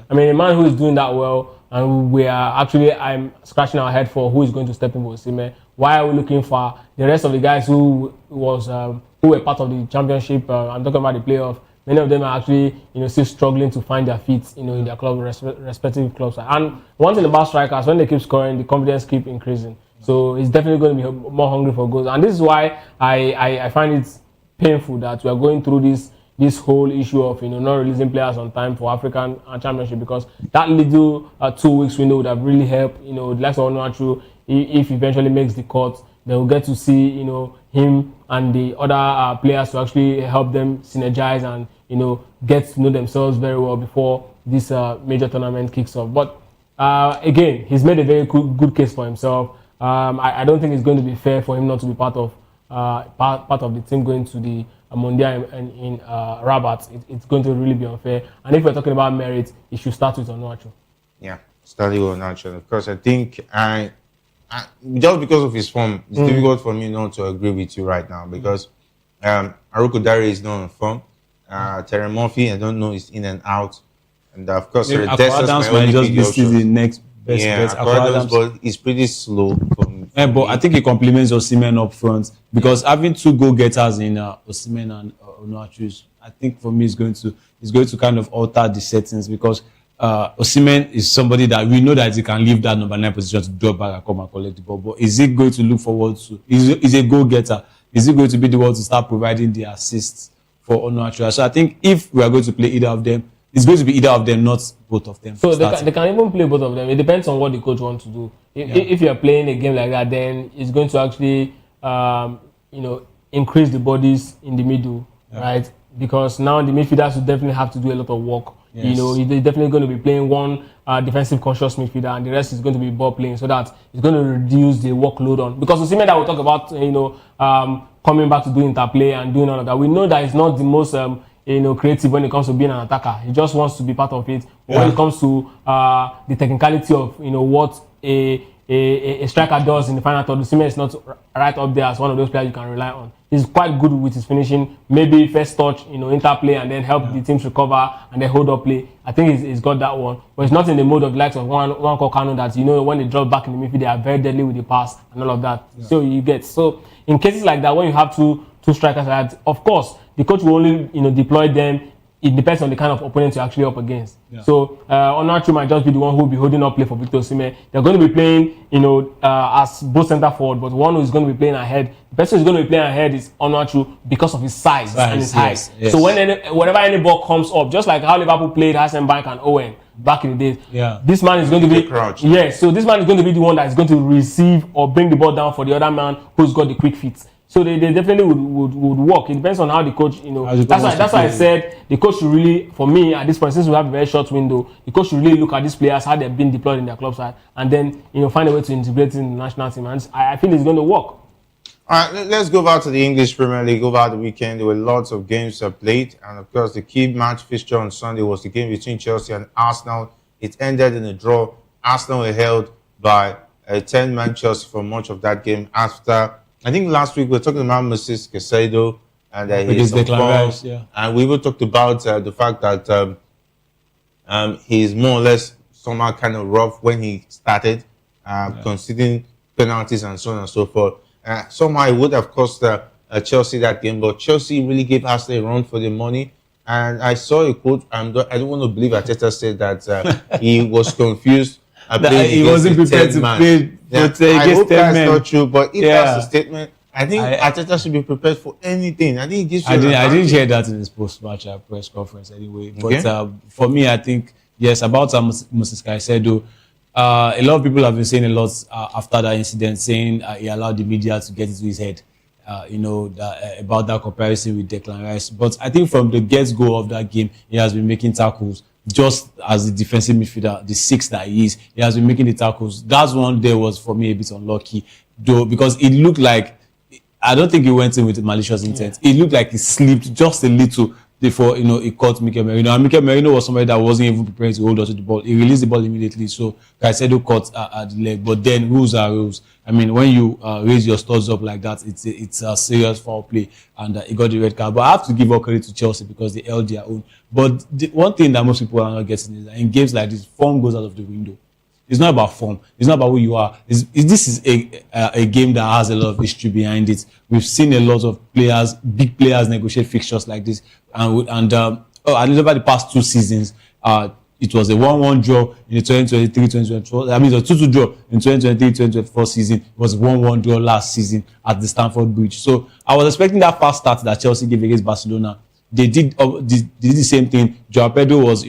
I mean, a man who is doing that well, and I'm scratching our head for who is going to step in with Osimhen. Why are we looking for the rest of the guys who were part of the championship? I'm talking about the playoff. Many of them are actually, still struggling to find their feet, in their club, respective clubs. And one thing about strikers, when they keep scoring, the confidence keep increasing. So it's definitely going to be more hungry for goals. And this is why I find it painful that we are going through this whole issue of not releasing players on time for African Championship, because that little 2 weeks window would have really helped. The likes of Onachu, if eventually makes the cut, they will get to see him and the other players to actually help them synergize and get to know themselves very well before this major tournament kicks off. But again, he's made a very good case for himself. I don't think it's going to be fair for him not to be part of the team going to the Mondial in Rabat. It's going to really be unfair. And if we're talking about merit, it should start with Onachu. Yeah, starting with Onachu. Of course, I think just because of his form, it's difficult for me not to agree with you right now, because Aruko Dare is not on form. Terry Murphy, I don't know, is in and out. And of course, Adams might just be still the next best. But he's pretty slow. But I think he complements Osimhen up front, because having 2 goal-getters in Osimhen and Onachu, I think for me is going to kind of alter the settings, because Osimhen is somebody that we know that he can leave that number 9 position to drop back and come and collect the ball. But is he going to look forward to? Is a goal-getter? Is he going to be the one to start providing the assists for Onachu? So I think if we are going to play either of them, it's going to be either of them, not both of them. So they can even play both of them. It depends on what the coach wants to do. If you're playing a game like that, then it's going to actually, increase the bodies in the middle, right? Because now the midfielders will definitely have to do a lot of work. Yes. You know, they're definitely going to be playing one defensive conscious midfielder, and the rest is going to be ball playing, so that it's going to reduce the workload on. Because Osimhen that we talk about, coming back to do interplay and doing all of that, we know that it's not the most creative when it comes to being an attacker. He just wants to be part of it. But when it comes to the technicality of what a striker does in the final third, Osimhen is not right up there as one of those players you can rely on. He's quite good with his finishing, maybe first touch, interplay, and then help the teams recover and then hold up play. I think he's got that one, but it's not in the mode of the likes of one Kokano that when they drop back in the midfield, they are very deadly with the pass and all of that. Yeah. So you get in cases like that, when you have two strikers like that, of course the coach will only deploy them. It depends on the kind of opponent you're actually up against. Yeah. So Onachu might just be the one who will be holding up play for Victor Osimhen. They're going to be playing, as both center forward, but one who is going to be playing ahead. The person who's going to be playing ahead is Onachu because of his size and his height. Yes. So whenever any ball comes up, just like how Liverpool played Hassenbank and Owen back in the days, this man is going to be crouch. Yes. So this man is going to be the one that is going to receive or bring the ball down for the other man who's got the quick feet. So they definitely would work. It depends on how the coach, that's why I said the coach should really, for me at this point, since we have a very short window, the coach should really look at these players, how they've been deployed in their club side, and then find a way to integrate it in the national team. And I feel it's going to work. All right, let's go back to the English Premier League. Over the weekend, there were lots of games played, and of course, the key match fixture on Sunday was the game between Chelsea and Arsenal. It ended in a draw. Arsenal were held by a 10-man Chelsea for much of that game. After, I think last week we were talking about Moses Caicedo and his form, and we even talked about the fact that he's more or less somehow kind of rough when he started, conceding penalties and so on and so forth. Somehow it would have cost Chelsea that game, but Chelsea really gave Arsenal a run for the money. And I saw a quote, I don't want to believe Arteta said that he was confused. He wasn't prepared to play. I hope that's not true, but if that's the statement, I think Arteta should be prepared for anything. I think he gives you I didn't hear that in his post-match press conference anyway. But for me, I think, yes, about Moses Caicedo, a lot of people have been saying a lot after that incident, saying he allowed the media to get into his head, about that comparison with Declan Rice. But I think from the get-go of that game, he has been making tackles. Just as the defensive midfielder, the 6 that he is, he has been making the tackles. That one there was, for me, a bit unlucky, though, because it looked like, I don't think he went in with malicious intent. It looked like he slipped just a little before, he caught Mikel Merino. And Mikel Merino was somebody that wasn't even prepared to hold on to the ball. He released the ball immediately, so Caicedo caught at the leg. But then, rules are rules. I mean, when you raise your studs up like that, it's a serious foul play, and he got the red card. But I have to give all credit to Chelsea because they held their own. But the one thing that most people are not getting is that in games like this, form goes out of the window. It's not about form. It's not about who you are. This is a game that has a lot of history behind it. We've seen a lot of players, big players, negotiate fixtures like this. And over the past 2 seasons, it was a 1-1 draw in the 2023-2024. I mean, it was a 2-2 draw in 2023-2024 season. It was a 1-1 draw last season at the Stamford Bridge. So I was expecting that fast start that Chelsea gave against Barcelona. They did the same thing. Joao Pedro was,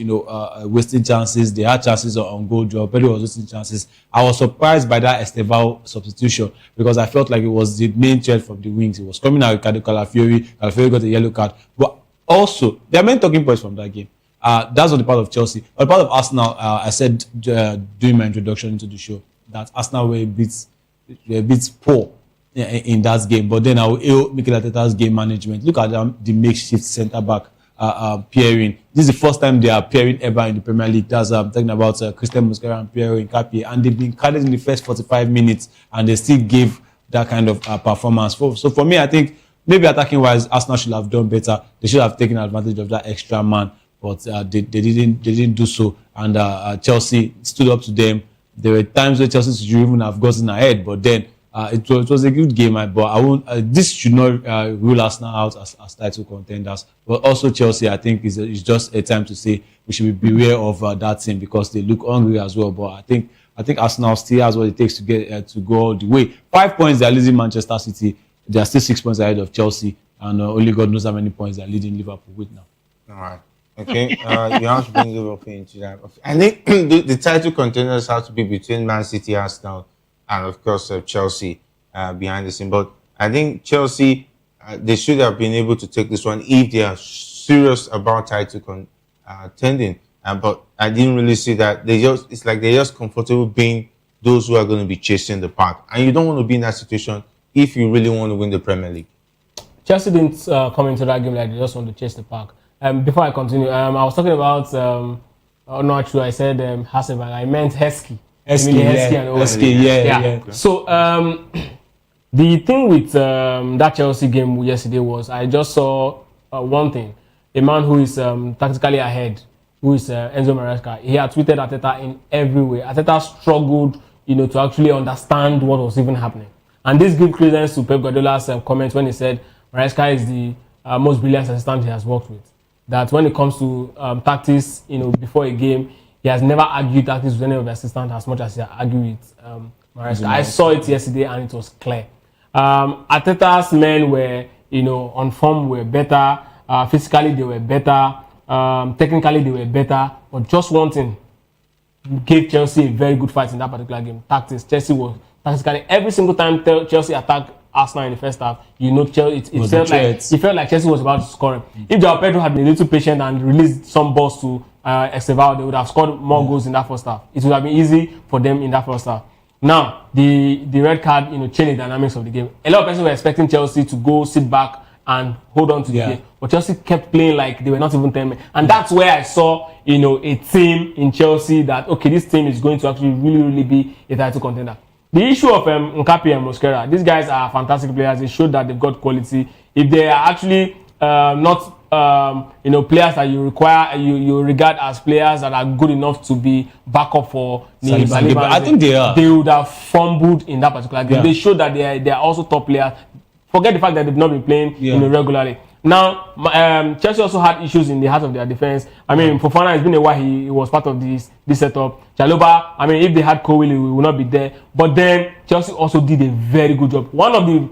wasting chances. They had chances on goal. Joao Pedro was wasting chances. I was surprised by that Estevao substitution because I felt like it was the main threat from the wings. It was coming out with Calafiori. Calafiori got a yellow card. But also, there are many talking points from that game. That's on the part of Chelsea. On the part of Arsenal, I said during my introduction into the show that Arsenal were a bit poor in that game, but then I will hail Mikel Arteta's game management. Look at the makeshift centre back pairing. This is the first time they are pairing ever in the Premier League. That's I'm talking about Christian Musquera and Piero Hincapié, and they've been carried in the first 45 minutes, and they still gave that kind of performance. So for me, I think maybe attacking wise, Arsenal should have done better. They should have taken advantage of that extra man, but they didn't do so, and Chelsea stood up to them. There were times where Chelsea should even have gotten ahead, but then. It was a good game, but I won't. This should not rule Arsenal out as title contenders. But also Chelsea, I think, is just a time to say we should be beware of that team because they look hungry as well. But I think Arsenal still has what it takes to get to go all the way. 5 points they are leading Manchester City. They are still 6 points ahead of Chelsea, and only God knows how many points they are leading Liverpool with now. All right. Okay. You have to bring Liverpool into that. I think the title contenders have to be between Man City, Arsenal, and of course Chelsea behind the scene. But I think Chelsea, they should have been able to take this one if they are serious about title contending. But I didn't really see that. It's like they're just comfortable being those who are going to be chasing the pack, and you don't want to be in that situation if you really want to win the Premier League. Chelsea didn't come into that game like they just want to chase the pack. Before I continue, I was talking about not true. I said Hasselbank. I meant Heskey. Yeah. So the thing with that Chelsea game yesterday was I just saw one thing. A man who is tactically ahead, who is Enzo Maresca. He had tweeted Arteta in every way. Arteta struggled, to actually understand what was even happening. And this gives credence to Pep Guardiola's comments when he said Maresca is the most brilliant assistant he has worked with. That when it comes to tactics, before a game, he has never argued tactics with any of the assistants as much as he argued with Maresca. I saw it yesterday and it was clear. Arteta's men were, on form, were better. Physically, they were better. Technically, they were better. But just one thing gave Chelsea a very good fight in that particular game. Tactics. Chelsea was tactically every single time Chelsea attacked Arsenal in the first half. Chelsea, it felt like Chelsea was about to score him. If Joao Pedro had been a little patient and released some balls to Estevao, they would have scored more goals in that first half. It would have been easy for them in that first half. Now, the red card, changed the dynamics of the game. A lot of people were expecting Chelsea to go sit back and hold on to the game. But Chelsea kept playing like they were not even 10 men. And that's where I saw, a team in Chelsea that, okay, this team is going to actually really, really be a title contender. The issue of Nkapie and Mosquera, these guys are fantastic players. They showed that they've got quality. If they are actually not, players that you require, you regard as players that are good enough to be backup for Saliba, I think they are. They would have fumbled in that particular game. Yeah. They showed that they are also top players. Forget the fact that they've not been playing regularly. Now, Chelsea also had issues in the heart of their defense. I mean, Fofana, it's been a while he was part of this setup. Chalobah, I mean, if they had Cole, he would not be there. But then, Chelsea also did a very good job. One of the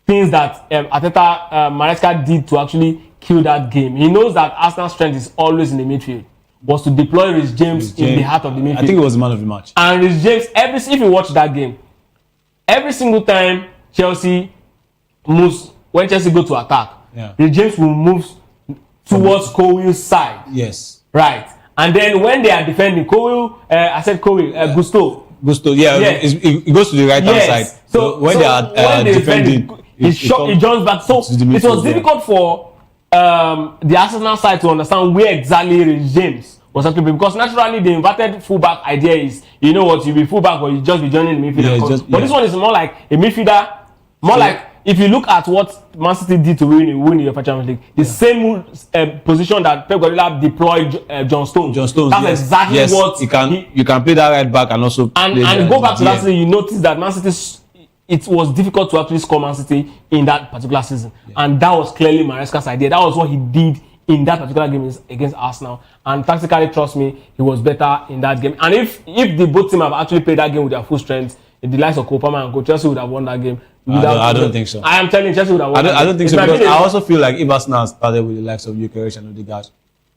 things that Arteta, Maresca did to actually kill that game, he knows that Arsenal's strength is always in the midfield, was to deploy Reece James in the heart of the midfield. I think it was the man of the match. And Reece James, if you watch that game, every single time Chelsea moves, when Chelsea go to attack, Reece James will move towards Cole's side. Yes. Right. And then when they are defending, Gusto, it goes to the right hand side. So when they are defending, he jumps back. So it was difficult for the Arsenal side to understand where exactly Reece James was actually, because naturally the inverted fullback idea is, you be fullback or you just be joining the midfielder. But this one is more like a midfielder, like if you look at what Man City did to win the UEFA Champions League, the same position that Pep Guardiola deployed John Stones. That's exactly what you can play that right back and also and go back to that season. You notice that Man City, it was difficult to actually score Man City in that particular season, and that was clearly Maresca's idea. That was what he did in that particular game against Arsenal, and tactically, trust me, he was better in that game. And if the both team have actually played that game with their full strength, the likes of Kopama and Chelsea would have won that game. I don't think so. I am telling you, Chelsea would have won. I don't think so, because I also feel like if Arsenal started with the likes of Gyökeres and Odegaard,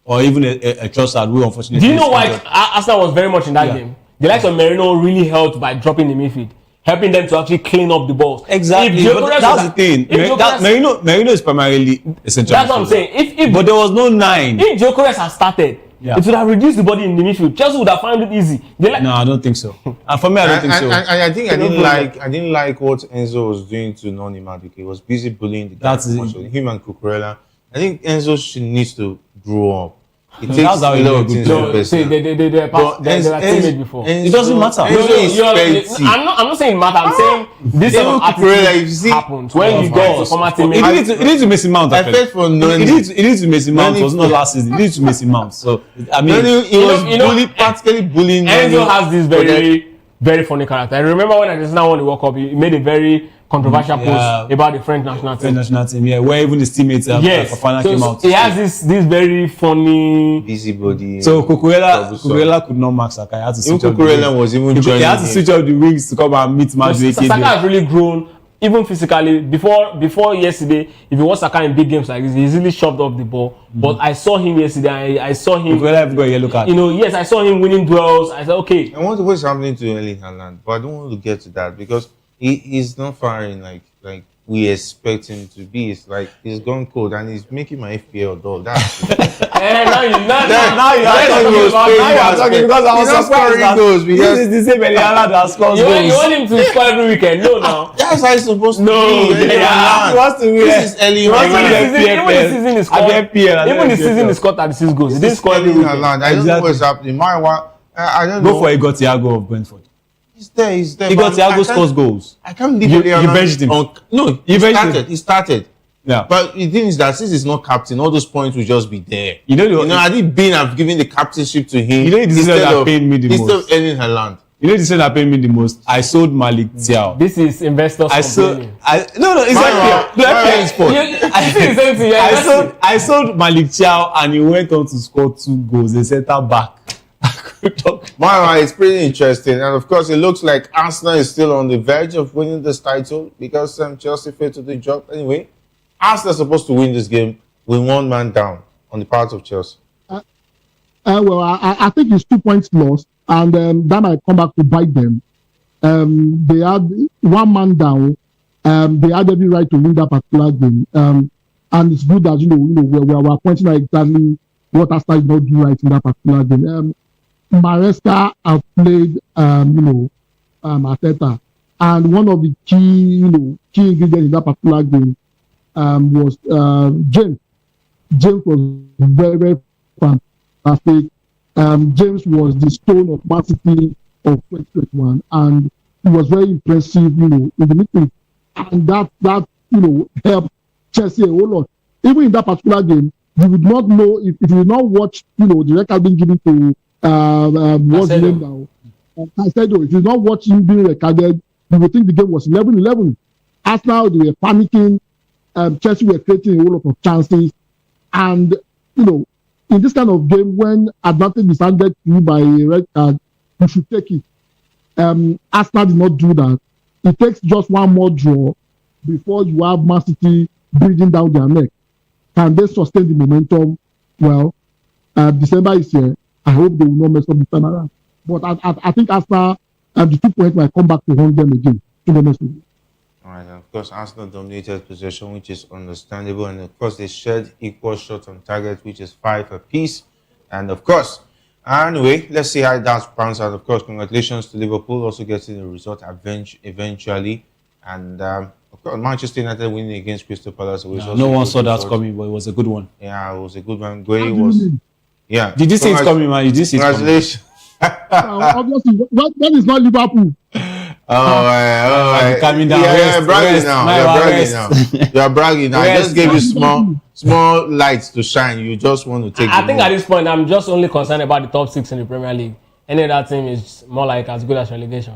or even a Trossard, who unfortunately. Do you know why Arsenal was very much in that game? The likes of Merino really helped by dropping the midfield, helping them to actually clean up the balls. Exactly, but that's the thing. Merino is primarily essential. That's what I'm saying. But there was no 9. If Gyökeres had started, it would have reduced the body in the midfield. Chelsea would have found it easy. No, I don't think so. And for me, I don't think so. And I think I didn't like what Enzo was doing to Noni Madueke. He was busy bullying the guy. Him and Cucurella. I think Enzo needs to grow up. It takes a lot of things to be see, they were teammates before. It doesn't matter. I'm not saying it matters. I'm saying this happens when you go to former teammates. It needs to Mason Mount. It needs to Mason Mount. It was not last season. It needs to Mason Mount. So I mean, he was practically bullying. Enzo has this very, very funny character. I remember when Argentina won the World Cup, he made a very controversial post about the French national team. Where even his teammates Fofana came out. He has this very funny busybody. So Cucurella could not mark Saka. He had to switch up. Cucurella was even joining. He had to switch up the wings to come and meet Madueke. Saka has really grown, even physically. Before yesterday, if you watch Saka in big games like this, he easily shoved off the ball. But I saw him yesterday. I saw him. Cucurella got a yellow card. Yes, I saw him winning duels. I said, okay. I wonder what's happening to Erling Haaland, but I don't want to get to that because he's not firing like we expect him to be. It's like he's gone cold and he's making my FPL dull. That's Now you Now you are talking because I was surprised that this is the same Eliana that scores you goals. want him to score every weekend? No, now. that's how it's supposed to No, be. yeah, he wants to win. This is early He wants to Haaland. win Even the season is scored. Even the season is scored 36 goals. He didn't This is score every early weekend. Haaland. I don't know what's happening. I don't Go know. for Thiago of Brentford. He's there. He's there. He got But I Thiago can't- scores goals. I can't leave You Haaland benched him. No, You benched him. He started. Yeah. But the thing is that since he's not captain, all those points will just be there. You know, Had it been, I've given the captainship to him. You know the decision instead that of- pained me the instead most? of Erling Haaland. You know the thing that paid me the most? I sold Malik Thiaw. This is investors I sold. complaining. No, it's FPL. No, FPL is sport. You see the same thing. I sold Malik Thiaw and he went on to score 2 goals. A centre back. It's pretty interesting, and of course, it looks like Arsenal is still on the verge of winning this title because Chelsea failed to do the job. Anyway, Arsenal is supposed to win this game with 1 man down on the part of Chelsea. I think it's 2 points lost, and that might come back to bite them. They had 1 man down. They had every right to win that particular game. And it's good that we're pointing out exactly what Arsenal did not do right in that particular game. Maresca have played, Arteta, and one of the key ingredients in that particular game was James. James was very, very fantastic. James was the stone of Man City of 2021, and he was very impressive, in the midfield, and that helped Chelsea a whole lot. Even in that particular game, you would not know if you did not watch, the record being given to what's the name now? Caicedo. If you not watch him being recorded, you would think the game was 11-11. Arsenal, they were panicking. Chelsea were creating a whole lot of chances. And, in this kind of game, when advantage is handed to you by a red card, you should take it. Arsenal did not do that. It takes just 1 more draw before you have Man City breathing down their neck. Can they sustain the momentum? Well, December is here. I hope they will not mess up this time around. But I think Arsenal, the 2 points might come back to haunt them again. To be honest with you. All right, and of course, Arsenal dominated possession, which is understandable. And of course, they shared equal shots on target, which is 5 apiece. And of course, anyway, let's see how that pans out. Of course, congratulations to Liverpool also getting the result eventually. And of course, Manchester United winning against Crystal Palace. No one saw that coming, but it was a good one. Yeah, it was a good one. Gray was. Yeah. Did you see it coming, man? You did see it coming. Congratulations. Obviously, that is not Liverpool. All right. Coming down. Yeah, Rest, You are bragging now. I Rest. just gave you small lights to shine. You just want to take. I think at this point, I'm just only concerned about the top 6 in the Premier League. Any other team is more like as good as relegation.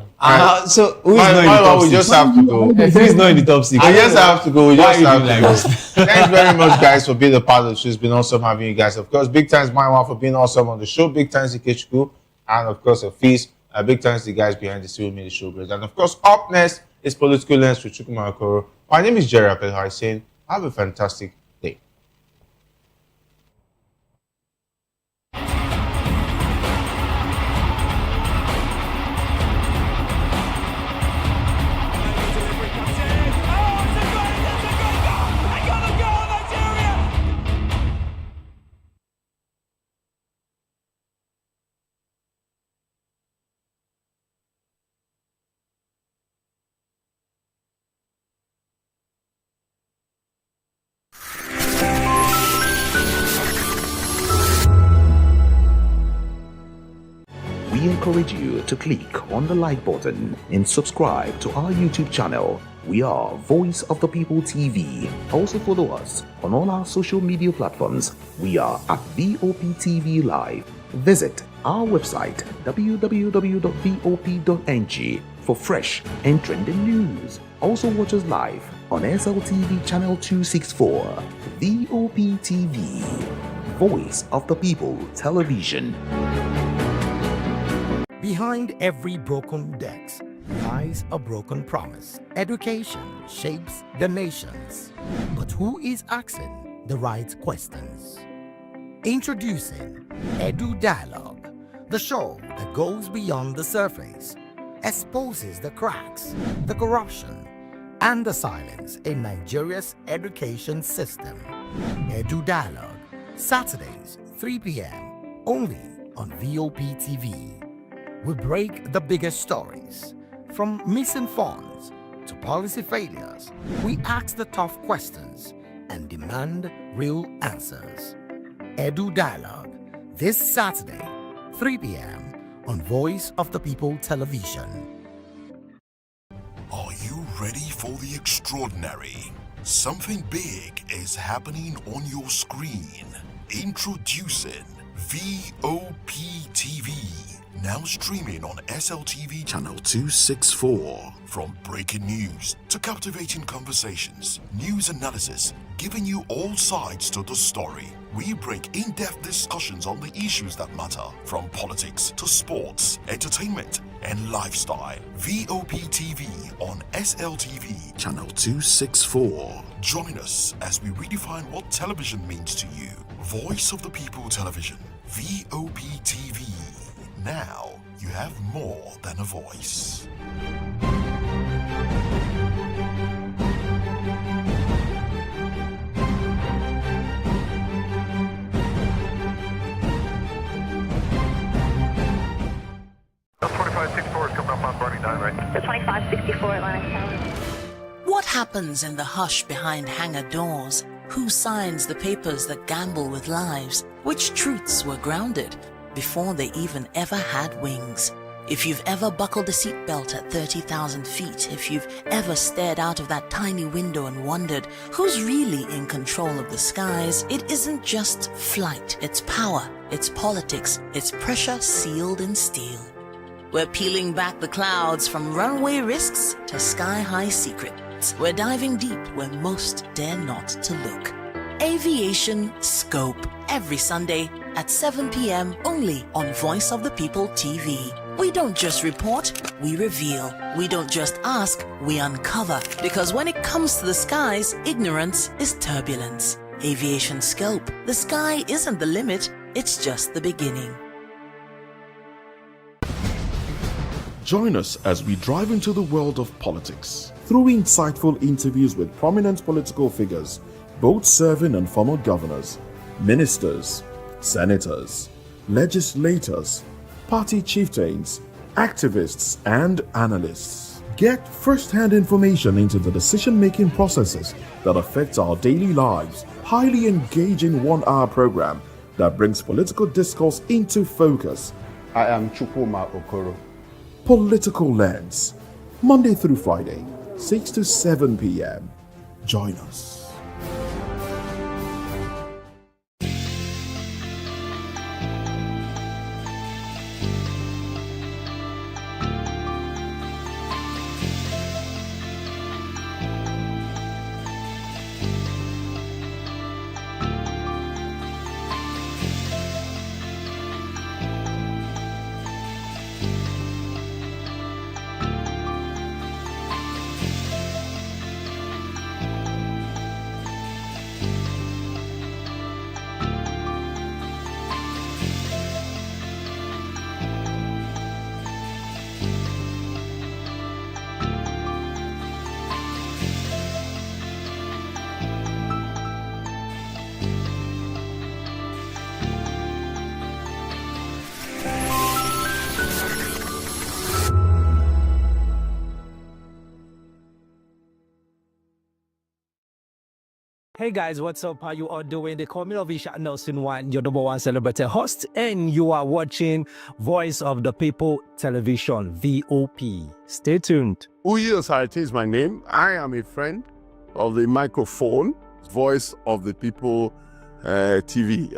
So who is not in the top 6? We just have to go. Who is not in the top 6? We just have to go. We Why just you have doing to like go. this? Thanks very much, guys, for being a part of the show. It's been awesome having you guys. Of course, big thanks, my wife, for being awesome on the show. Big thanks to Ikechukwu. And of course, a feast. Big thanks to the guys behind the scene who made the show great. And of course, up next is Political Lens with Chukwuma Okoro. My name is Jerry Apelhai saying, have a fantastic day. We encourage you to click on the like button and subscribe to our YouTube channel. We are Voice of the People TV. Also follow us on all our social media platforms. We are at VOPTV Live. Visit our website www.vop.ng for fresh and trending news. Also watch us live on SLTV channel 264. VOPTV, Voice of the People Television. Behind every broken desk lies a broken promise. Education shapes the nations. But who is asking the right questions? Introducing Edu Dialogue, the show that goes beyond the surface, exposes the cracks, the corruption, and the silence in Nigeria's education system. Edu Dialogue, Saturdays, 3 p.m., only on VOP TV. We break the biggest stories, from missing funds to policy failures. We ask the tough questions and demand real answers. Edu Dialogue, this Saturday, 3 p.m. on Voice of the People Television. Are you ready for the extraordinary? Something big is happening on your screen. Introducing VOP TV. Now streaming on SLTV channel 264. From breaking news to captivating conversations, news analysis, giving you all sides to the story. We break in-depth discussions on the issues that matter, from politics to sports, entertainment, and lifestyle. VOP TV on SLTV channel 264. Join us as we redefine what television means to you. Voice of the People Television, VOP TV. Now you have more than a voice. The 2564 is coming up on Barney 9, right? The 2564 Atlantic Tower. What happens in the hush behind hangar doors? Who signs the papers that gamble with lives? Which truths were grounded before they even ever had wings? If you've ever buckled a seatbelt at 30,000 feet, if you've ever stared out of that tiny window and wondered who's really in control of the skies, it isn't just flight, it's power, it's politics, it's pressure sealed in steel. We're peeling back the clouds from runway risks to sky-high secrets. We're diving deep where most dare not to look. Aviation Scope, every Sunday at 7 p.m. only on Voice of the People TV. We don't just report, we reveal. We don't just ask, we uncover. Because when it comes to the skies, ignorance is turbulence. Aviation Scope, the sky isn't the limit, it's just the beginning. Join us as we drive into the world of politics through insightful interviews with prominent political figures, both serving and former governors, ministers, senators, legislators, party chieftains, activists, and analysts. Get first-hand information into the decision-making processes that affect our daily lives. Highly engaging one-hour program that brings political discourse into focus. I am Chukwuma Okoro. Political Lens, Monday through Friday, 6 to 7 p.m. Join us. Hey guys, what's up? How you all doing? They call me Ovisha Nelson One, your number one celebrity host, and you are watching Voice of the People Television, VOP. Stay tuned. Uyi Osarate is my name. I am a friend of the microphone, Voice of the People TV.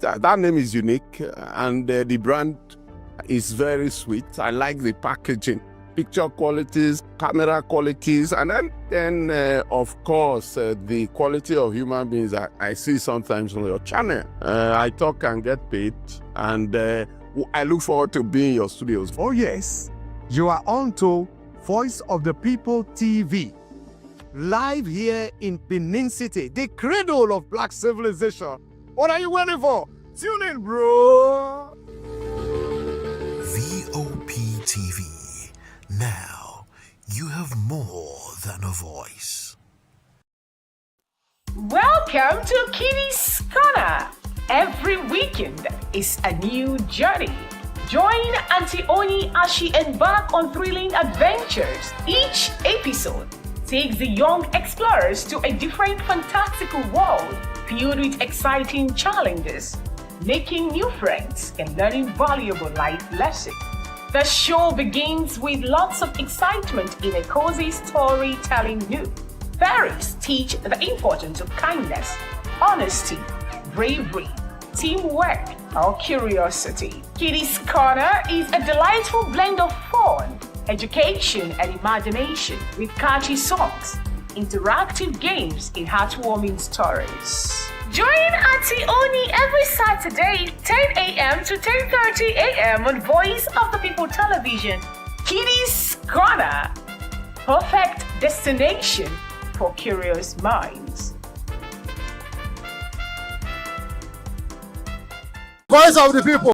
That name is unique, and the brand is very sweet. I like the packaging. Picture qualities, camera qualities, and then of course, the quality of human beings that I see sometimes on your channel. I talk and get paid, and I look forward to being in your studios. Oh yes, you are on to Voice of the People TV, live here in Benin City, the cradle of black civilization. What are you waiting for? Tune in, bro. VOP TV. Now you have more than a voice. Welcome to Kitty's Corner. Every weekend is a new journey. Join Auntie Oni as she embarks on thrilling adventures. Each episode takes the young explorers to a different fantastical world filled with exciting challenges, making new friends and learning valuable life lessons. The show begins with lots of excitement in a cozy storytelling mood. Fairies teach the importance of kindness, honesty, bravery, teamwork, or curiosity. Kitty's Corner is a delightful blend of fun, education, and imagination with catchy songs, interactive games, and heartwarming stories. Join Auntie Oni every Saturday, 10 a.m. to 10:30 a.m. on Voice of the People Television. Kitty's Corner, perfect destination for curious minds. Voice of the people.